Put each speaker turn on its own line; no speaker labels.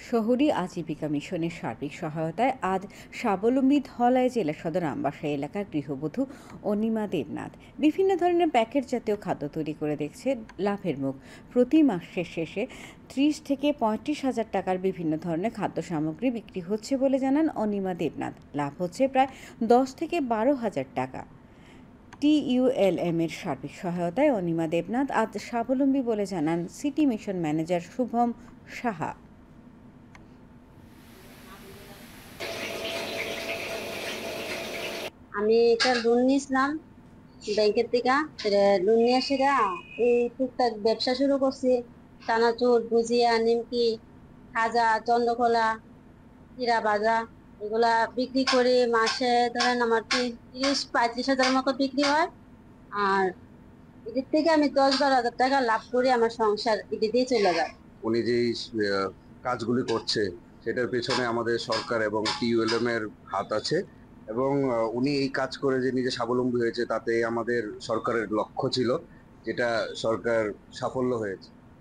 শহুরে আজীবিকা মিশনের সার্বিক সহায়তায় আজ স্বাবলম্বী ধলাই জেলা সদর আমবাসা এলাকার গৃহবধূ অনিমা দেবনাথ বিভিন্ন ধরনের প্যাকেট জাতীয় খাদ্য তৈরি করে দেখছে লাভের মুখ। প্রতি মাসের শেষে 30 থেকে 35 হাজার টাকার বিভিন্ন ধরনের খাদ্য সামগ্রী বিক্রি হচ্ছে বলে জানান অনিমা দেবনাথ। লাভ হচ্ছে প্রায় 10 থেকে 12 হাজার টাকা। টিইউএলএম এর সার্বিক সহায়তায় অনিমা দেবনাথ আজ স্বাবলম্বী বলে জানান city mission manager Shubham Saha.
আমি একটা লোন নিয়েছিলাম ব্যাংকের থেকে। লোন নিয়ে এসে এই টুকটাক ব্যবসা শুরু করছি। চানাচুর, ভুজিয়া, নিমকি, খাজা, চন্দ্রকলা, চিড়া ভাজা এগুলা বিক্রি করে মাসে ধরেন আমার 30-35 হাজার মতো বিক্রি হয়। আর এদিক থেকে আমি 10-12 হাজার টাকা লাভ করি, আমার সংসার এদিক দিয়ে চলে যায়।
উনি যেই কাজগুলি করছে সেটার পেছনে আমাদের সরকার এবং টিউএলএম এর হাত আছে, এবং উনি এই কাজ করে যে নিজে স্বাবলম্বী হয়েছে তাতে আমাদের সরকারের লক্ষ্য ছিল, যেটা সরকার সাফল্য হয়েছে।